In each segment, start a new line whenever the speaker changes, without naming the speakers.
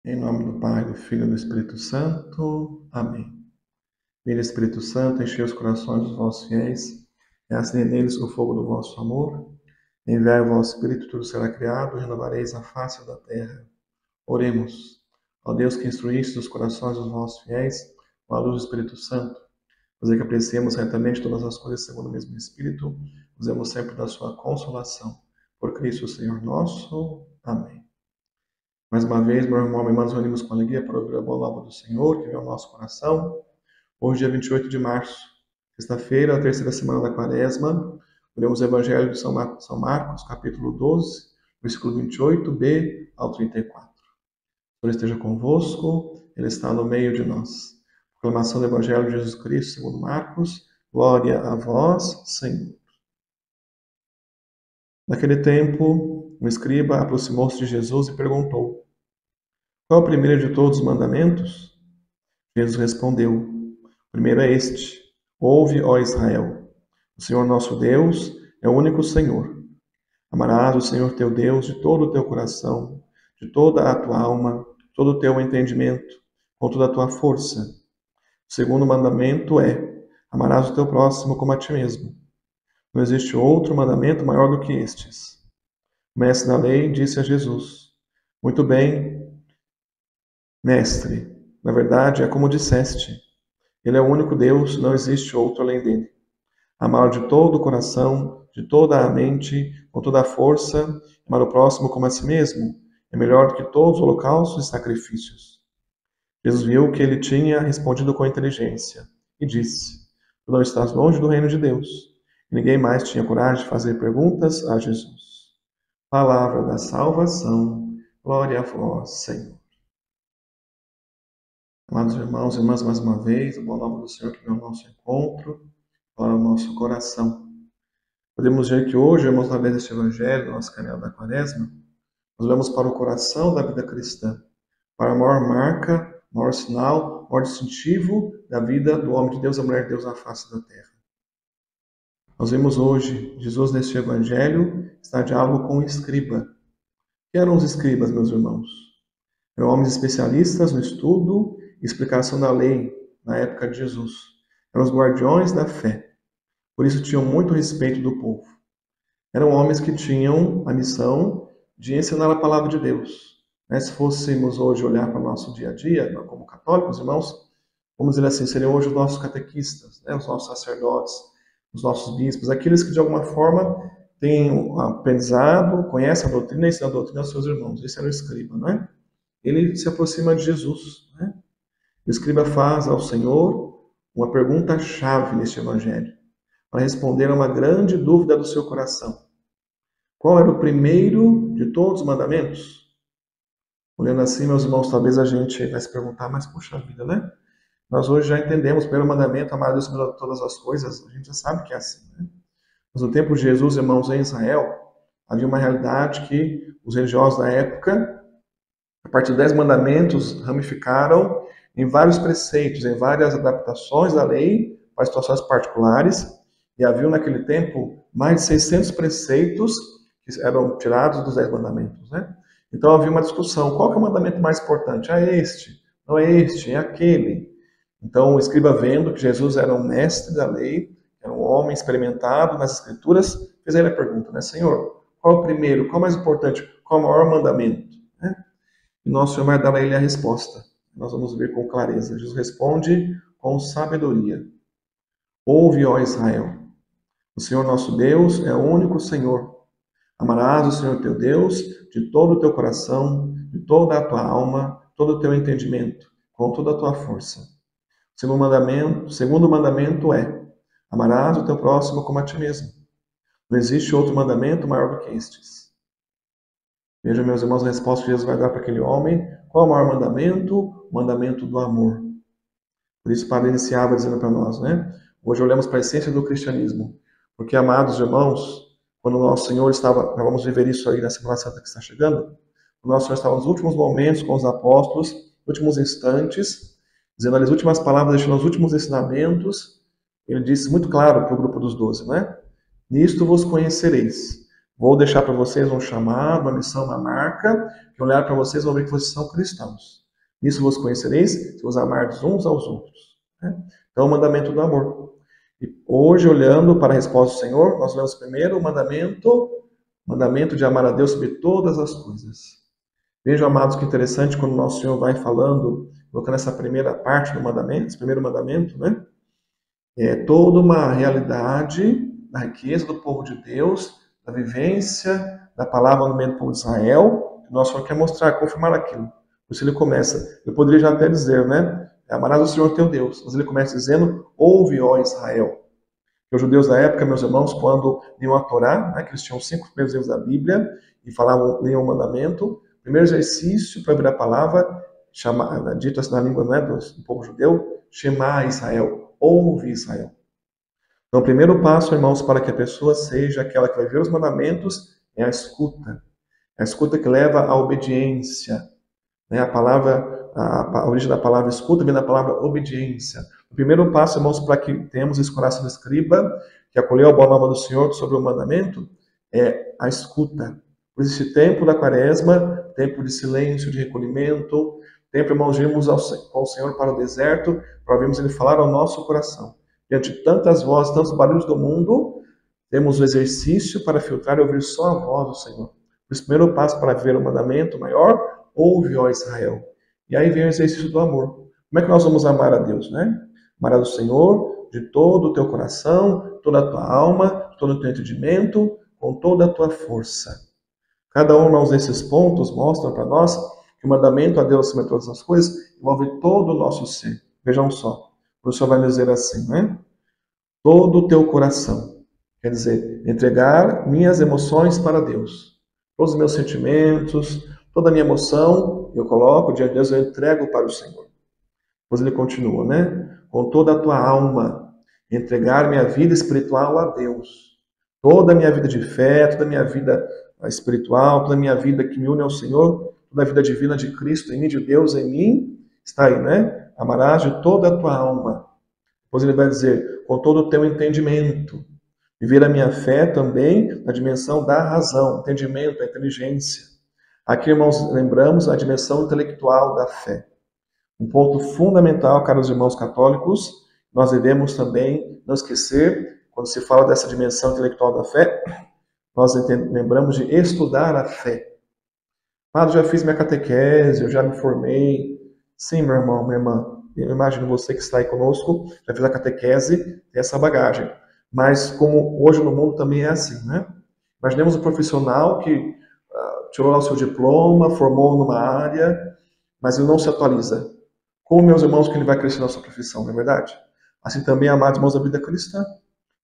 Em nome do Pai, do Filho e do Espírito Santo. Amém. Vinde, Espírito Santo, enchei os corações dos vossos fiéis, e acendei neles o fogo do vosso amor. Enviai o vosso Espírito, tudo será criado, e renovareis a face da terra. Oremos. Ó Deus, que instruíste os corações dos vossos fiéis, com a luz do Espírito Santo, fazer que apreciemos retamente todas as coisas segundo o mesmo Espírito, usemos sempre da sua consolação. Por Cristo, Senhor nosso. Amém. Mais uma vez, meu irmão, minha irmã, nos reunimos com alegria para ouvir a boa nova do Senhor, que vem ao nosso coração. Hoje, dia 28 de março, sexta-feira, a terceira semana da Quaresma, lemos o Evangelho de São Marcos, capítulo 12, versículo 28b ao 34. O Senhor esteja convosco, Ele está no meio de nós. Proclamação do Evangelho de Jesus Cristo, segundo Marcos. Glória a vós, Senhor. Naquele tempo, um escriba aproximou-se de Jesus e perguntou: qual é o primeiro de todos os mandamentos? Jesus respondeu: o primeiro é este: ouve, ó Israel, o Senhor nosso Deus é o único Senhor. Amarás o Senhor teu Deus de todo o teu coração, de toda a tua alma, de todo o teu entendimento, com toda a tua força. O segundo mandamento é: amarás o teu próximo como a ti mesmo. Não existe outro mandamento maior do que estes. O mestre da lei disse a Jesus: muito bem, mestre, na verdade é como disseste. Ele é o único Deus, não existe outro além dele. Amar de todo o coração, de toda a mente, com toda a força, amar o próximo como a si mesmo, é melhor do que todos os holocaustos e sacrifícios. Jesus viu que ele tinha respondido com inteligência e disse: tu não estás longe do reino de Deus. E ninguém mais tinha coragem de fazer perguntas a Jesus. Palavra da salvação. Glória a vós, Senhor. Amados irmãos e irmãs, mais uma vez, o bom nome do Senhor que vem ao nosso encontro, para o nosso coração. Podemos dizer que hoje, irmãos, através deste Evangelho, nossa caminhada da Quaresma, nós olhamos para o coração da vida cristã, para a maior marca, maior sinal, maior distintivo da vida do homem de Deus, da mulher de Deus na face da terra. Nós vemos hoje, Jesus neste Evangelho está em diálogo com um escriba. Que eram os escribas, meus irmãos? Eram homens especialistas no estudo e explicação da lei na época de Jesus. Eram os guardiões da fé. Por isso tinham muito respeito do povo. Eram homens que tinham a missão de ensinar a palavra de Deus. Se fôssemos hoje olhar para o nosso dia a dia, como católicos, irmãos, vamos dizer assim, seriam hoje os nossos catequistas, os nossos sacerdotes, os nossos bispos, aqueles que de alguma forma têm um aprendizado, conhecem a doutrina e ensinam a doutrina aos seus irmãos. Esse era o escriba, não é? Ele se aproxima de Jesus. O escriba faz ao Senhor uma pergunta-chave neste Evangelho, para responder a uma grande dúvida do seu coração. Qual era o primeiro de todos os mandamentos? Olhando assim, meus irmãos, talvez a gente vai se perguntar, mas puxa vida, né? Nós hoje já entendemos o primeiro mandamento, amar a Deus acima de todas as coisas, a gente já sabe que é assim, né? Mas no tempo de Jesus, irmãos, em Israel, havia uma realidade que os religiosos da época, a partir dos 10 mandamentos, ramificaram em vários preceitos, em várias adaptações da lei para situações particulares, e havia naquele tempo mais de 600 preceitos que eram tirados dos 10 mandamentos, né? Então havia uma discussão, qual que é o mandamento mais importante? É este, não é este, é aquele. Então o escriba, vendo que Jesus era um mestre da lei, era um homem experimentado nas escrituras, fez a ele a pergunta, Senhor, qual é o primeiro, qual é o mais importante, qual é o maior mandamento? E nosso Senhor vai dar a ele a resposta. Nós vamos ver com clareza. Jesus responde com sabedoria. Ouve, ó Israel, o Senhor nosso Deus é o único Senhor. Amarás o Senhor teu Deus de todo o teu coração, de toda a tua alma, todo o teu entendimento, com toda a tua força. O segundo mandamento é: amarás o teu próximo como a ti mesmo. Não existe outro mandamento maior do que estes. Veja, meus irmãos, a resposta que Jesus vai dar para aquele homem. Qual é o maior mandamento? O mandamento do amor. Por isso, o Padre iniciava dizendo para nós, Hoje olhamos para a essência do cristianismo. Porque, amados irmãos, quando o nosso Senhor estava, nós vamos viver isso aí na Semana Santa que está chegando, o nosso Senhor estava nos últimos momentos com os apóstolos, últimos instantes, dizendo as últimas palavras, deixando os últimos ensinamentos. Ele disse muito claro para o grupo dos 12, Nisto vos conhecereis, Vou deixar para vocês um chamado, uma missão, uma marca, que olhar para vocês vão ver que vocês são cristãos. Nisso vos conhecereis, se vos amardes uns aos outros. Né? Então, o mandamento do amor. E hoje, olhando para a resposta do Senhor, nós lemos primeiro o mandamento de amar a Deus sobre todas as coisas. Vejam, amados, que interessante quando o nosso Senhor vai falando, colocando essa primeira parte do mandamento, esse primeiro mandamento, né? É toda uma realidade da riqueza do povo de Deus, da vivência da palavra no meio do povo de Israel, que o nosso Senhor quer mostrar, confirmar aquilo. Por isso ele começa, eu poderia já até dizer, né? Amarás o Senhor teu Deus. Mas ele começa dizendo, ouve, ó Israel. Os judeus da época, meus irmãos, quando liam a Torá, né, que eles tinham 5 primeiros livros da Bíblia, e falavam, liam o mandamento, o primeiro exercício para ouvir a palavra, dita na língua, né, do povo judeu, Shema Israel, ouve Israel. Então, o primeiro passo, irmãos, para que a pessoa seja aquela que vai ver os mandamentos, é a escuta. A escuta que leva à obediência. Né? A origem da palavra escuta vem da palavra obediência. O primeiro passo, irmãos, para que tenhamos esse coração de escriba, que acolheu a boa nova do Senhor sobre o mandamento, é a escuta. Por esse tempo da quaresma, tempo de silêncio, de recolhimento, tempo, irmãos, de irmos com o Senhor para o deserto, para ouvirmos Ele falar ao nosso coração. Diante de tantas vozes, tantos barulhos do mundo, temos o exercício para filtrar e ouvir só a voz do Senhor. Por isso, o primeiro passo para ver o mandamento maior, ouve, ó Israel. E aí vem o exercício do amor. Como é que nós vamos amar a Deus, né? Amar ao Senhor de todo o teu coração, toda a tua alma, todo o teu entendimento, com toda a tua força. Cada um desses pontos mostra para nós que o mandamento a Deus acima de todas as coisas envolve todo o nosso ser. Vejam só. O Senhor vai me dizer assim, né? Todo o teu coração. Quer dizer, entregar minhas emoções para Deus. Todos os meus sentimentos, toda a minha emoção, eu coloco diante de Deus, eu entrego para o Senhor. Depois ele continua, né? Com toda a tua alma, entregar minha vida espiritual a Deus. Toda a minha vida de fé, toda a minha vida espiritual, toda a minha vida que me une ao Senhor, toda a vida divina de Cristo em mim, de Deus em mim, está aí, né? Amarás de toda a tua alma. Depois ele vai dizer, com todo o teu entendimento. Viver a minha fé também na dimensão da razão, entendimento, a inteligência. Aqui, irmãos, lembramos a dimensão intelectual da fé. Um ponto fundamental, caros irmãos católicos, nós devemos também não esquecer, quando se fala dessa dimensão intelectual da fé, nós lembramos de estudar a fé. Ah, eu já fiz minha catequese, eu já me formei. Sim, meu irmão, minha irmã, eu imagino você que está aí conosco, já fez a catequese, tem essa bagagem. Mas como hoje no mundo também é assim, né? Imaginemos um profissional que tirou lá o seu diploma, formou numa área, mas ele não se atualiza. Como, meus irmãos, que ele vai crescer na sua profissão, não é verdade? Assim também, amados irmãos da vida cristã,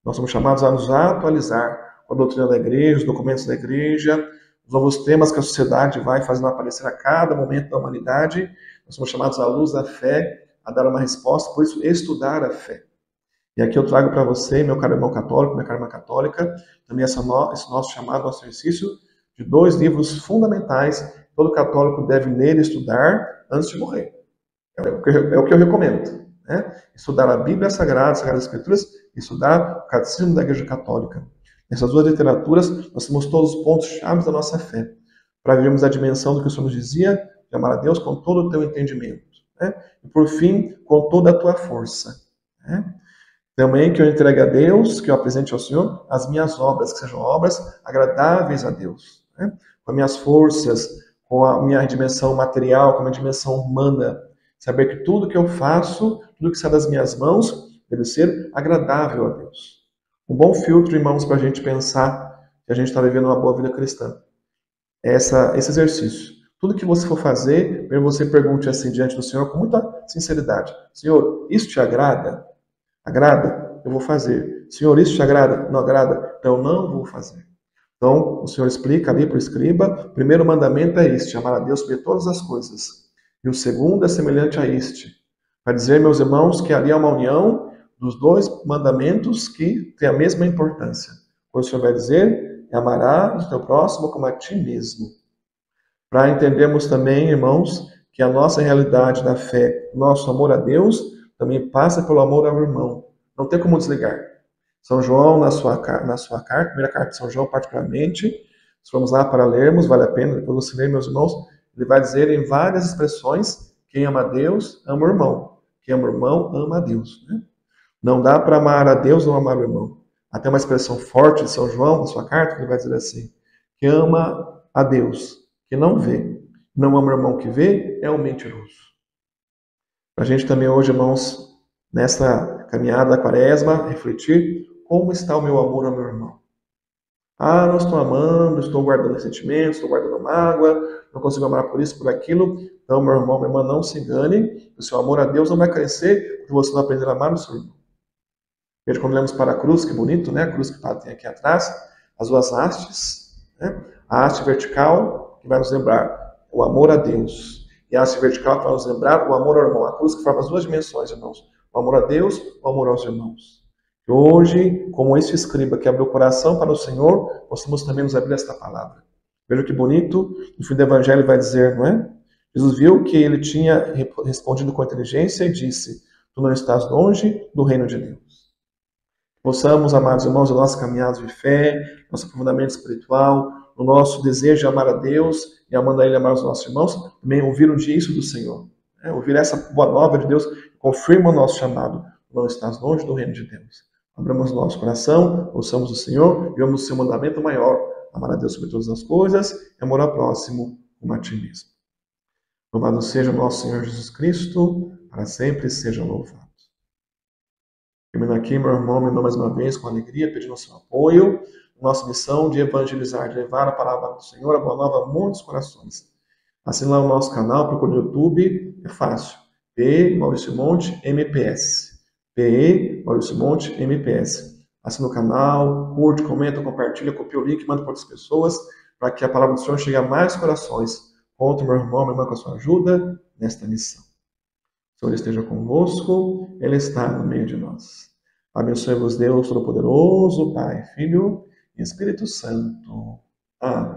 nós somos chamados a nos atualizar com a doutrina da igreja, os documentos da igreja, os novos temas que a sociedade vai fazendo aparecer a cada momento da humanidade. Nós somos chamados à luz da fé, a dar uma resposta, por isso, estudar a fé. E aqui eu trago para você, meu caro irmão católico, minha cara irmã católica, também esse nosso chamado, nosso exercício, de 2 livros fundamentais que todo católico deve ler e estudar antes de morrer. É o que eu recomendo. Né? Estudar a Bíblia Sagrada, as Sagradas Escrituras, e estudar o Catecismo da Igreja Católica. Nessas 2 literaturas, nós temos todos os pontos chaves da nossa fé, para vivermos a dimensão do que o Senhor nos dizia, de amar a Deus com todo o teu entendimento. Né? E por fim, com toda a tua força. Né? Também que eu entregue a Deus, que eu apresente ao Senhor as minhas obras, que sejam obras agradáveis a Deus. Né? Com as minhas forças, com a minha dimensão material, com a minha dimensão humana. Saber que tudo que eu faço, tudo que sai das minhas mãos, deve ser agradável a Deus. Um bom filtro, irmãos, para a gente pensar que a gente está vivendo uma boa vida cristã. É esse exercício. Tudo que você for fazer, primeiro você pergunte assim diante do Senhor com muita sinceridade. Senhor, isso te agrada? Agrada? Eu vou fazer. Senhor, isso te agrada? Não agrada? Então eu não vou fazer. Então, o Senhor explica ali para o escriba, o primeiro mandamento é este, amar a Deus sobre todas as coisas. E o segundo é semelhante a este. Para dizer, meus irmãos, que ali há uma união dos 2 mandamentos que têm a mesma importância. O Senhor vai dizer, amarás o teu próximo como a ti mesmo. Para entendermos também, irmãos, que a nossa realidade da fé, nosso amor a Deus, também passa pelo amor ao irmão. Não tem como desligar. São João, na sua carta, primeira carta de São João, particularmente, se formos lá para lermos, vale a pena, depois você ler, meus irmãos, ele vai dizer em várias expressões: quem ama a Deus, ama o irmão. Quem ama o irmão, ama a Deus. Né? Não dá para amar a Deus ou amar o irmão. Até uma expressão forte de São João, na sua carta, que ele vai dizer assim: quem ama a Deus, que não vê, não ama o irmão que vê, é um mentiroso. Para a gente também hoje, irmãos, nessa caminhada da quaresma, refletir como está o meu amor ao meu irmão. Ah, não estou amando, estou guardando sentimentos, estou guardando mágoa, não consigo amar por isso, por aquilo. Então, meu irmão, minha irmã, não se engane, o seu amor a Deus não vai crescer porque você não aprender a amar o seu irmão. Veja, quando olhamos para a cruz, que bonito, né? A cruz que o padre tem aqui atrás, as duas hastes, né? A haste vertical, que vai nos lembrar o amor a Deus, e a haste vertical, que vai nos lembrar o amor ao irmão. A cruz que forma as duas dimensões, irmãos: o amor a Deus, o amor aos irmãos. E hoje, como esse escriba que abriu o coração para o Senhor, possamos também nos abrir esta palavra. Veja que bonito, no fim do Evangelho vai dizer, não é? Jesus viu que ele tinha respondido com inteligência e disse: tu não estás longe do reino de Deus. Possamos, amados irmãos, no nosso caminhado de fé, nosso aprofundamento espiritual, no nosso desejo de amar a Deus e amando a Ele amar os nossos irmãos, também ouvir um dia isso do Senhor. Ouvir essa boa nova de Deus que confirma o nosso chamado. Não estás longe do reino de Deus. Abramos o nosso coração, ouçamos o Senhor e vamos o seu mandamento maior: amar a Deus sobre todas as coisas e amar ao próximo como a ti mesmo. Louvado seja o nosso Senhor Jesus Cristo, para sempre seja louvado. Termino aqui, meu irmão, mais uma vez, com alegria, pedindo o seu apoio. Nossa missão de evangelizar, de levar a palavra do Senhor, a boa nova, a muitos corações. Assine lá o nosso canal, procure no YouTube, é fácil. PE Maurício Monte MPS. PE Maurício Monte MPS. Assine o canal, curte, comenta, compartilha, copia o link, manda para outras pessoas, para que a palavra do Senhor chegue a mais corações. Conto, meu irmão, minha irmã, com a sua ajuda nesta missão. O Senhor esteja convosco, Ele está no meio de nós. Abençoe-vos Deus Todo-Poderoso, Pai, Filho e Espírito Santo. Amém.